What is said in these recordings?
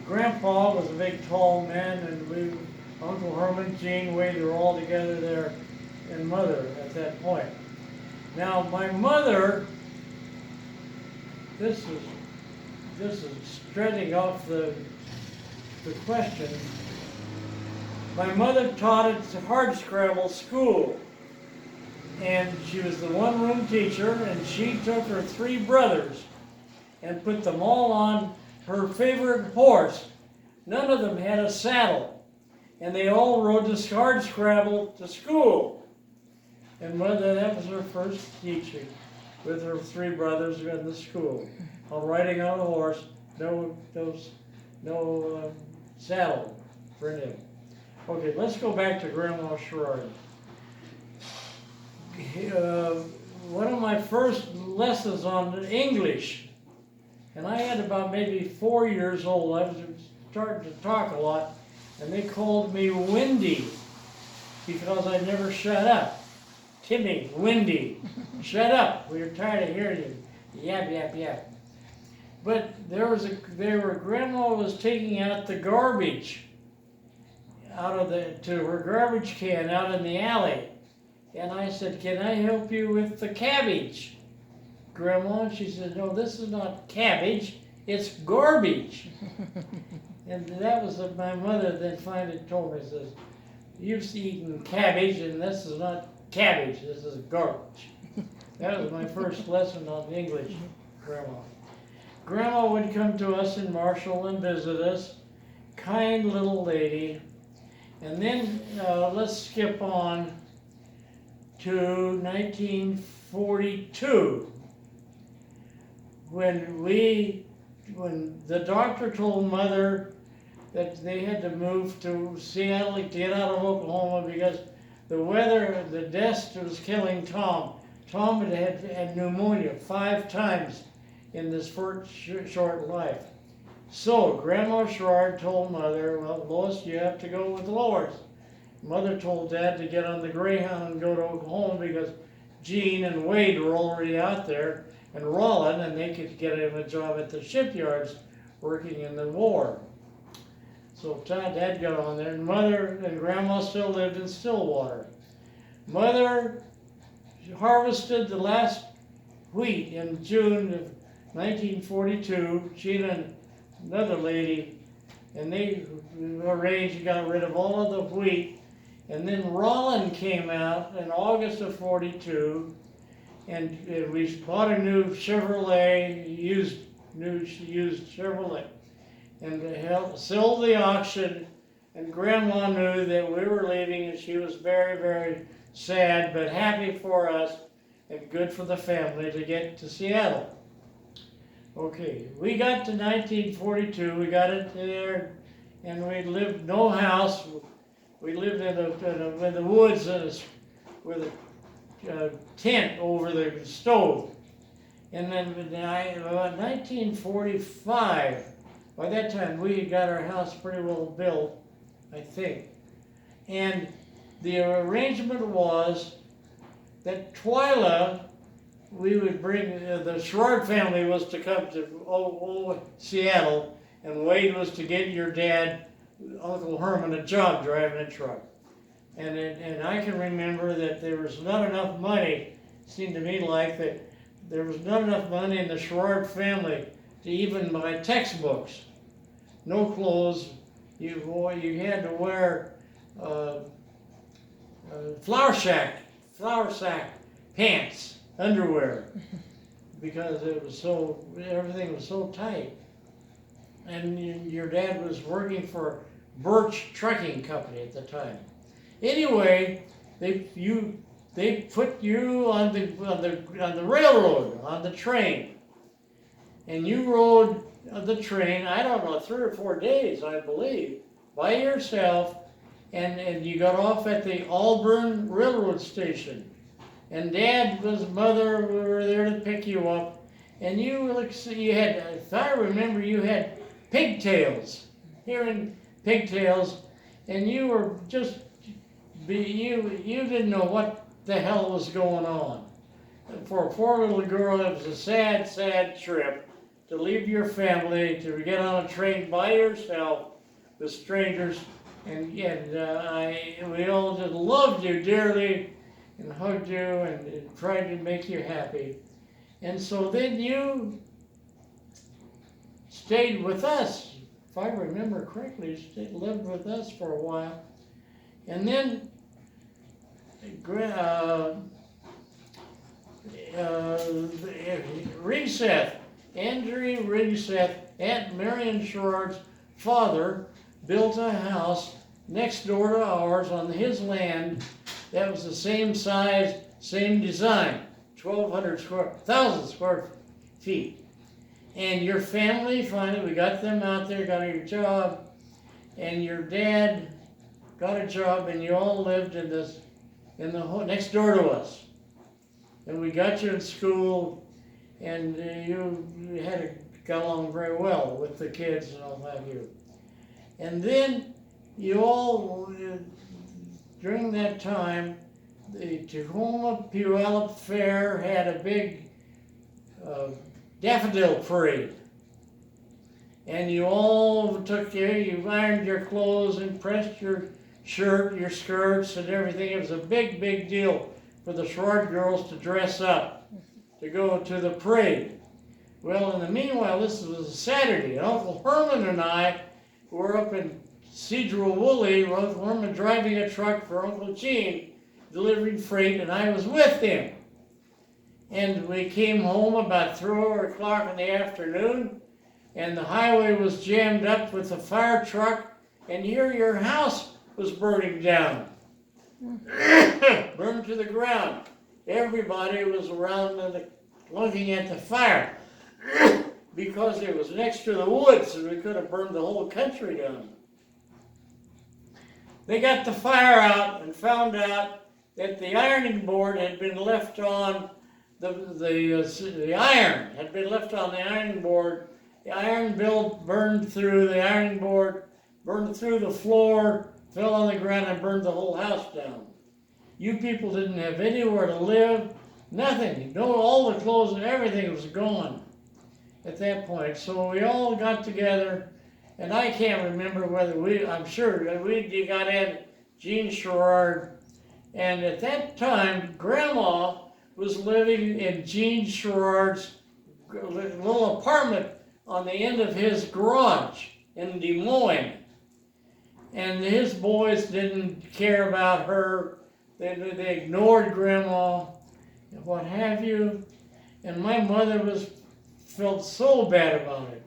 Grandpa was a big tall man, and Uncle Herman, Gene, Wade, they were all together there, and Mother at that point. Now my mother, this is stretching off the question. My mother taught at Hardscrabble School, and she was the one-room teacher, and she took her three brothers and put them all on her favorite horse. None of them had a saddle, and they all rode the Hardscrabble to school. And Mother, that was her first teaching with her three brothers in the school, on riding on a horse, no saddle for them. Okay, let's go back to Grandma Sherrard. One of my first lessons on English, and I had about maybe 4 years old. I was starting to talk a lot, and they called me Windy because I never shut up. Timmy, Windy, shut up. We were tired of hearing you. Yap, yap, yap. But Grandma was taking out the garbage to her garbage can out in the alley. And I said, "Can I help you with the cabbage, Grandma?" She said, "No, this is not cabbage, it's garbage." And that was my mother then finally told me, says, "You've eaten cabbage, and this is not cabbage, this is garbage." That was my first lesson on English, Grandma. Grandma would come to us in Marshall and visit us. Kind little lady. And then let's skip on to 1942, when the doctor told Mother that they had to move to Seattle to get out of Oklahoma because the weather, the dust was killing Tom. Tom had pneumonia 5 times in this short life. So Grandma Sherrard told Mother, "Well, Lois, you have to go with Lois." Mother told Dad to get on the Greyhound and go to Oklahoma because Gene and Wade were already out there, and Rollin, and they could get him a job at the shipyards working in the war. So Dad got on there, and Mother and Grandma still lived in Stillwater. Mother harvested the last wheat in June of 1942. She and another lady, and they arranged and got rid of all of the wheat. And then Rollin came out in August of 42, and we bought a new Chevrolet, used Chevrolet, and sold the auction. And Grandma knew that we were leaving, and she was very, very sad, but happy for us and good for the family to get to Seattle. Okay, we got to 1942, we got it there, and we lived no house. We lived in the woods with a tent over the stove. And then about 1945, by that time we had got our house pretty well built, I think. And the arrangement was that Twyla, we would bring, the Sherrard family was to come to Seattle, and Wade was to get your dad, Uncle Herman, a job driving a truck. And I can remember that there was not enough money, it seemed to me like that there was not enough money in the Sherrard family to even buy textbooks. No clothes. You had to wear flour sack pants, underwear, because everything was so tight. And your dad was working for Birch Trucking Company at the time. Anyway, they put you on the railroad, on the train, and you rode the train, I don't know, 3 or 4 days, I believe, by yourself, and you got off at the Auburn Railroad Station. And Dad was Mother, we were there to pick you up, and you had, if I remember, you had pigtails, hearing pigtails, and you were just, you didn't know what the hell was going on. For a poor little girl, it was a sad, sad trip. to leave your family, to get on a train by yourself with strangers, and we all just loved you dearly and hugged you and tried to make you happy. And so then you stayed with us, if I remember correctly, lived with us for a while. And then Rigseth, Andrew Rigseth, Aunt Marion Sherrard's father, built a house next door to ours on his land that was the same size, same design, 1,000 square feet. And your family, finally, we got them out there, got your job, and your dad got a job, and you all lived in the next door to us. And we got you in school, and you got along very well with the kids and all have you. And then you all, during that time, the Tacoma Puyallup Fair had a big daffodil parade. And you all you ironed your clothes and pressed your shirt, your skirts and everything. It was a big, big deal for the Sherrard girls to dress up, to go to the parade. Well, in the meanwhile, this was a Saturday, and Uncle Herman and I were up in Cedro-Woolley, Uncle Herman driving a truck for Uncle Gene, delivering freight, and I was with him. And we came home about 3 o'clock in the afternoon, and the highway was jammed up with a fire truck, and here your house was burning down. Burned to the ground. Everybody was around looking at the fire because it was next to the woods, and we could have burned the whole country down. They got the fire out and found out that the ironing board had been left on the iron had been left on the ironing board. The iron burned through the ironing board, burned through the floor, fell on the ground, and burned the whole house down. You people didn't have anywhere to live, nothing. No, all the clothes and everything was gone at that point. So we all got together, and I can't remember whether I'm sure that we got in Gene Sherrard, and at that time, Grandma was living in Gene Sherrard's little apartment on the end of his garage in Des Moines. And his boys didn't care about her. They ignored Grandma and what have you. And my mother felt so bad about it.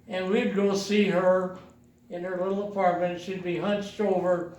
And we'd go see her in her little apartment, and she'd be hunched over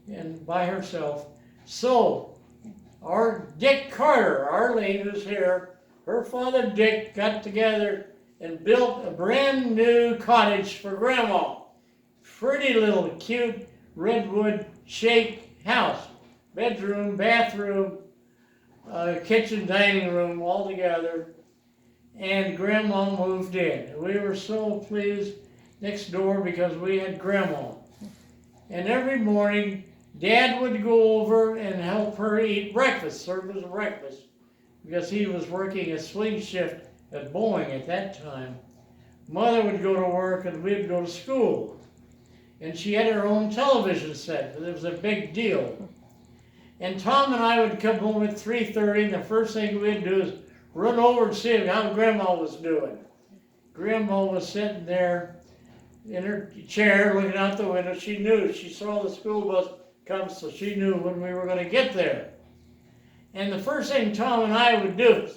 and by herself. So our Dick Carter, Arlene, who's here, her father Dick got together and built a brand new cottage for Grandma. Pretty little cute redwood shaped house. Bedroom, bathroom, kitchen, dining room all together. And Grandma moved in. We were so pleased next door because we had Grandma. And every morning, Dad would go over and help her eat breakfast, serve us breakfast, because he was working a swing shift at Boeing at that time. Mother would go to work and we'd go to school. And she had her own television set, but it was a big deal. And Tom and I would come home at 3:30, and the first thing we'd do is run over and see how Grandma was doing. Grandma was sitting there in her chair looking out the window. She saw the school bus come, so she knew when we were going to get there. And the first thing Tom and I would do,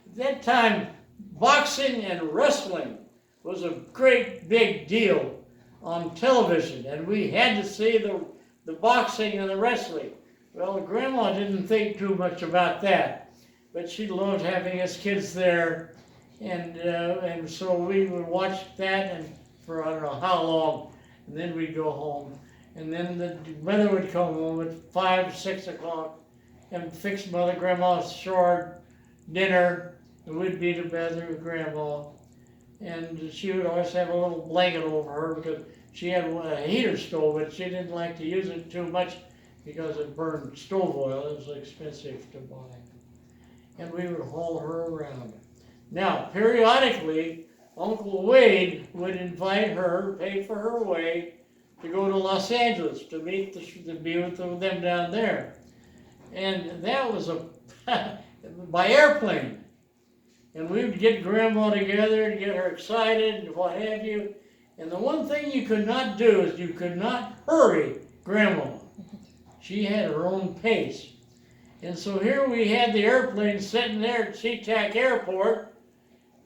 at that time, boxing and wrestling was a great big deal on television, and we had to see the boxing and the wrestling. Well, Grandma didn't think too much about that, but she loved having us kids there, and so we would watch that and for I don't know how long, and then we'd go home. And then the mother would come home at 5, 6 o'clock and fix Grandma Sherrard dinner, and we'd be together with Grandma. And she would always have a little blanket over her because she had a heater stove, but she didn't like to use it too much because it burned stove oil. It was expensive to buy. And we would haul her around. Now, periodically, Uncle Wade would invite her, pay for her way, to go to Los Angeles to to be with them down there. And that was by airplane. And we would get Grandma together and get her excited and what have you. And the one thing you could not do is you could not hurry Grandma. She had her own pace. And so here we had the airplane sitting there at SeaTac Airport,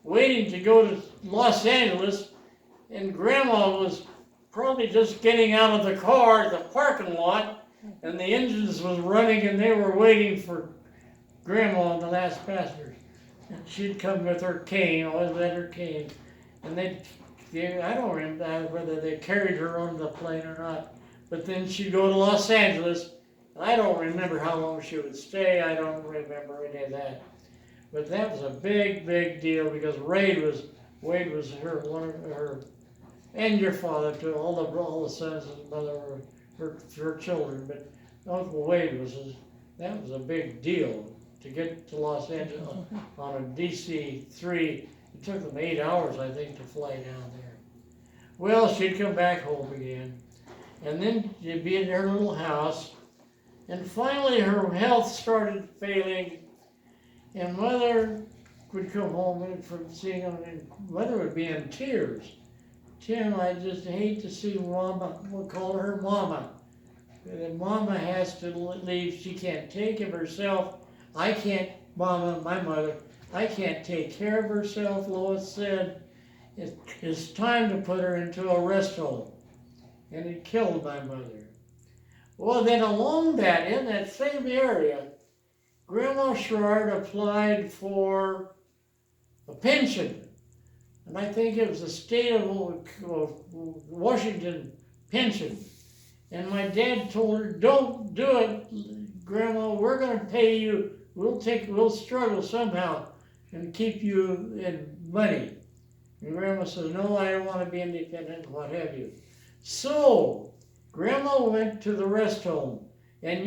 waiting to go to Los Angeles, and Grandma was probably just getting out of the car at the parking lot, and the engines was running, and they were waiting for Grandma and the last passengers. And she'd come with her cane, always had her cane, and I don't remember whether they carried her on the plane or not, but then she'd go to Los Angeles. I don't remember how long she would stay. I don't remember any of that. But that was a big, big deal because Wade was one of her, and your father too. All the sons and mother were her children. But Uncle Wade that was a big deal to get to Los Angeles on a DC-3. It took them 8 hours, I think, to fly down there. Well, she'd come back home again, and then she'd be in her little house. And finally her health started failing, and Mother would come home from seeing him, and Mother would be in tears. Tim, I just hate to see Mama, we'll call her Mama. Mama has to leave, she can't take of herself. I can't, Mama, my mother, I can't take care of herself, Lois said. It's time to put her into a rest home. And it killed my mother. Well, then in that same area, Grandma Sherrard applied for a pension. And I think it was the state of Washington pension. And my dad told her, don't do it, Grandma, we're going to pay you, we'll struggle somehow and keep you in money. And Grandma says, no, I don't want to be independent, what have you. So, Grandma went to the rest home, and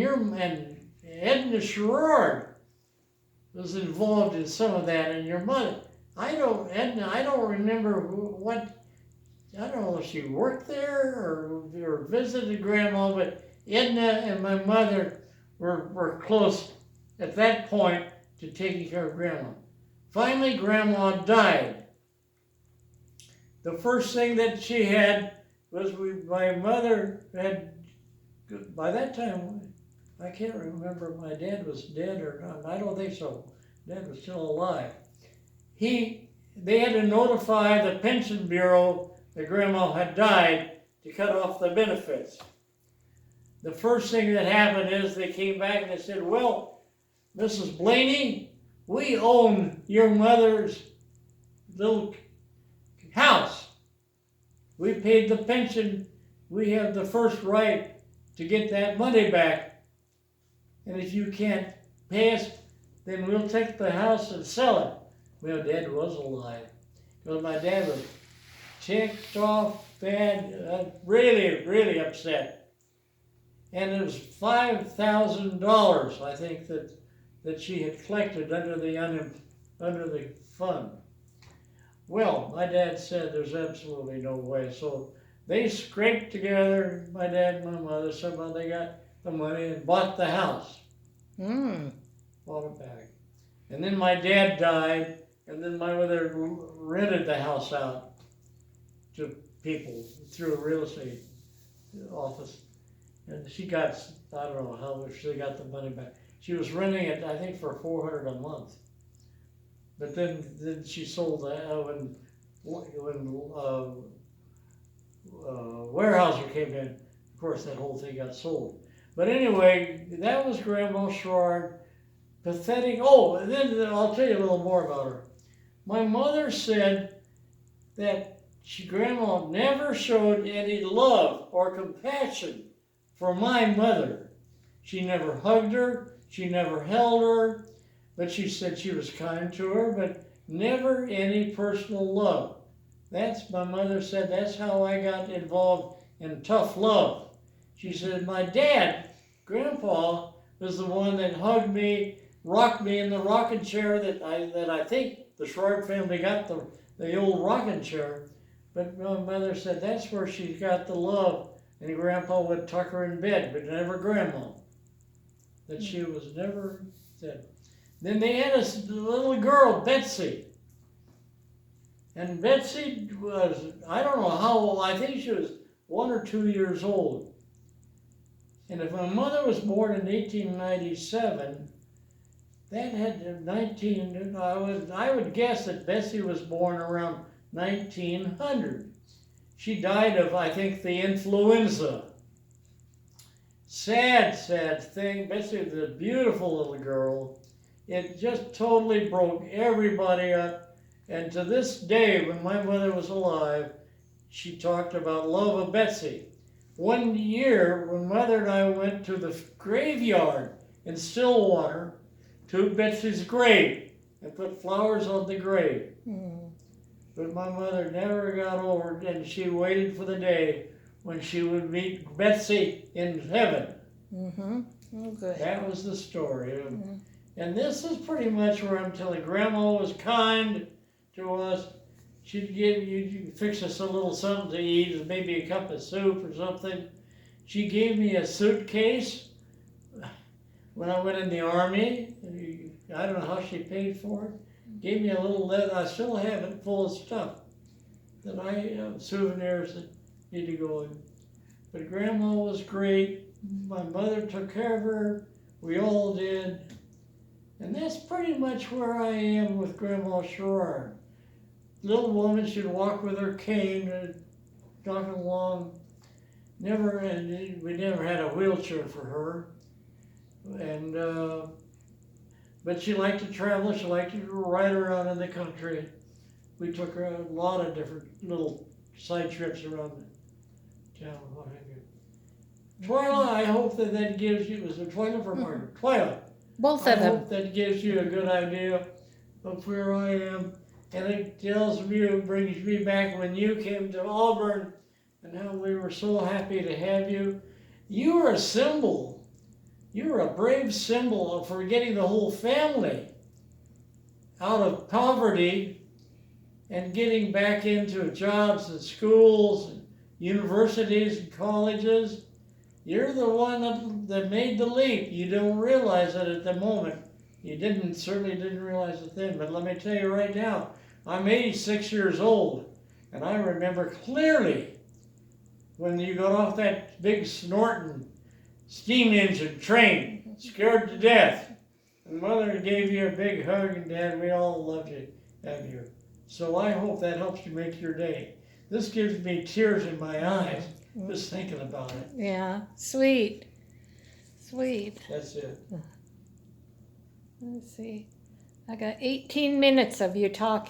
Edna Sherrard was involved in some of that, and your mother. I don't remember I don't know if she worked there or visited Grandma, but Edna and my mother were close at that point to taking care of Grandma. Finally, Grandma died. The first thing that she had was my mother had, by that time, I can't remember if my dad was dead or not. I don't think so. Dad was still alive. They had to notify the pension bureau that Grandma had died to cut off the benefits. The first thing that happened is they came back and they said, well, Mrs. Blaney, we own your mother's little house. We paid the pension. We have the first right to get that money back. And if you can't pay us, then we'll take the house and sell it. Well, Dad was alive. Because my dad was ticked off, bad, really, really upset. And it was $5,000, I think, that she had collected under the fund. Well, my dad said there's absolutely no way. So they scraped together, my dad and my mother, somehow they got the money and bought the house. Bought it back. And then my dad died, and then my mother rented the house out to people through a real estate office. And she got, I don't know how much she got the money back. She was renting it, I think, for $400 a month. But then she sold that when Weyerhaeuser came in. Of course, that whole thing got sold. But anyway, that was Grandma Sherrard. Pathetic. Oh, and then I'll tell you a little more about her. My mother said that Grandma never showed any love or compassion for my mother. She never hugged her. She never held her. But she said she was kind to her, but never any personal love. My mother said, that's how I got involved in tough love. She said, my dad, Grandpa, was the one that hugged me, rocked me in the rocking chair that I think the Schwartz family got the old rocking chair, but my mother said that's where she got the love, and Grandpa would tuck her in bed, but never Grandma. That she was never said. Then they had a little girl, Betsy. And Betsy was, I don't know how old, I think she was 1 or 2 years old. And if my mother was born in 1897, that had 19, I would guess that Betsy was born around 1900. She died of, I think, the influenza. Sad, sad thing. Betsy was a beautiful little girl. It just totally broke everybody up. And to this day, when my mother was alive, she talked about love of Betsy. One year, when Mother and I went to the graveyard in Stillwater, to Betsy's grave, and put flowers on the grave. But my mother never got over it, and she waited for the day when she would meet Betsy in heaven. Oh, good. That was the story. And this is pretty much where I'm telling. Grandma was kind to us. She'd give you fix us a little something to eat, maybe a cup of soup or something. She gave me a suitcase when I went in the Army. I don't know how she paid for it. Gave me a little leather. I still have it full of stuff that souvenirs that need to go in. But Grandma was great. My mother took care of her. We all did. And that's pretty much where I am with Grandma Sherrard. Little woman, she'd walk with her cane, talking along. We never had a wheelchair for her. And but she liked to travel. She liked to ride around in the country. We took her a lot of different little side trips around the town, what have you. Twyla, I hope that gives you, was it Twyla or Margaret? Twyla. Both of I them. hope that gives you a good idea of where I am. And it brings me back when you came to Auburn and how we were so happy to have you. You were a symbol. You were a brave symbol for getting the whole family out of poverty and getting back into jobs and schools and universities and colleges. You're the one that made the leap. You don't realize it at the moment. You certainly didn't realize it then. But let me tell you right now, I'm 86 years old, and I remember clearly when you got off that big snorting steam engine train, scared to death. And Mother gave you a big hug, and Dad, we all loved you, have you. So I hope that helps you make your day. This gives me tears in my eyes just thinking about it. Yeah, sweet. Sweet. That's it. Let's see. I got 18 minutes of you talking.